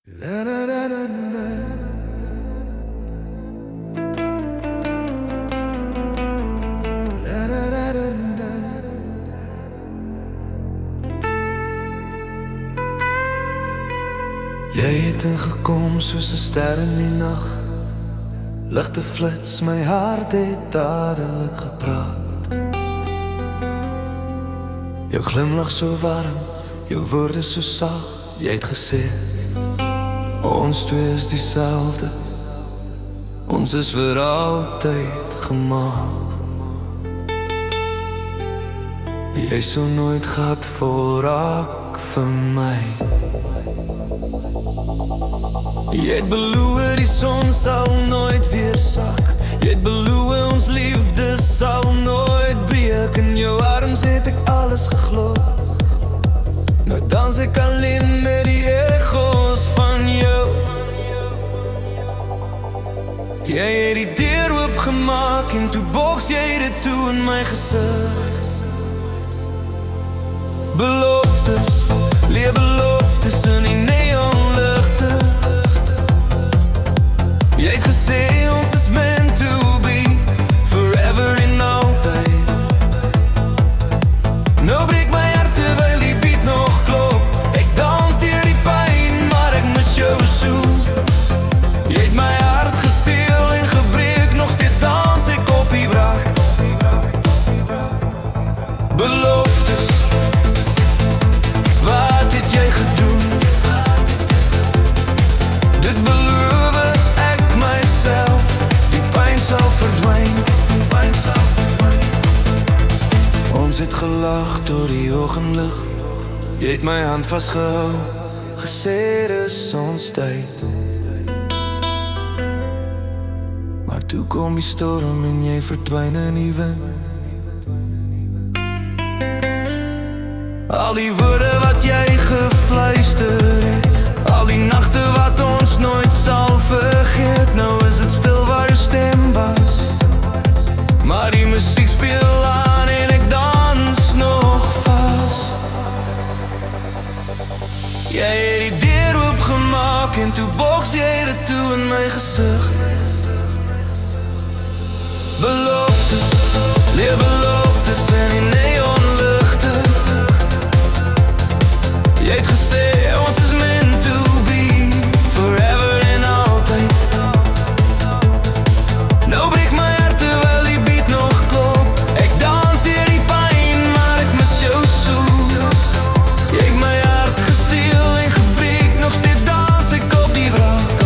Jy het ingekom soos 'n ster in die nag. Ligte flits, my hart het dadelik gepraat. Jou glimlach so warm, jou woorde so sag. Jy het gesê, ons twee is dieselfde. Ons is vir altyd gemaak. Jy sou nooit gat vol raak vir my. Jy het beloof die son sal nooit weer sak. Jy het beloof ons liefde sal nooit breek. In jou arms het ek alles geglo. Nou dans ek alleen met die echo's van jou. Jy het die deur oopgemaak en toe boks jy dit toe in my gesig. Beloftes, leer beloftes in die neonligte. Jy het gesê ons is meant to be, forever en altyd. Nou breek my hart terwyl die beat nog klop. Ek dans deur die pyn, maar ek mis jou so. Jy het my hart gesteel en gebreek, nog steeds dans ek op die wrak. Beloftes, wat het jy gedoen? Dit beloof ek myself, die pyn sal verdwyn. Ons het gelag door die ogenlig. Jy het my hand vastgehou, gesê dis ons tyd. Maar toe kom die storm en jy verdwyn in die wind. Al die woorde wat jy gefluister het, al die nachte wat ons nooit sal vergeet. Nou is het stil waar jou stem was, maar die muziek speel aan en ek dans nog vast. Jy het die deur oopgemaak en toe boks jy dit toe in my gesig. Beloftes, leer beloftes in die neonligte. Jy het gesê ons is meant to be, forever en altyd. Nou breek my hart terwyl die beat nog klop. Ek dans deur die pyn, maar ek mis jou so. Jy het my hart gesteel en gebreek, nog steeds dans ek op die wrak.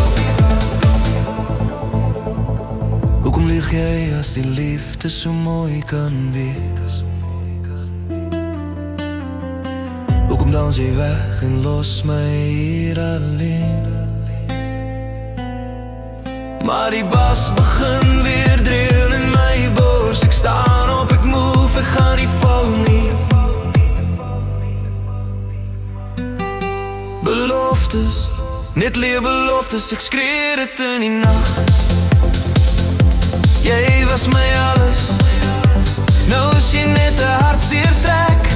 Hoekom lieg jy as die liefde so mooi kan wees? Hoekom dans jy weg en los my hier alleen? Maar die bas begin weer dreel in my bors. Ek staan op, ek move, ek gaan nie val nie. Beloftes, net leer beloftes, ek skree dit in die nacht. Jy was my alles, nou is jy net 'n hartseer trek.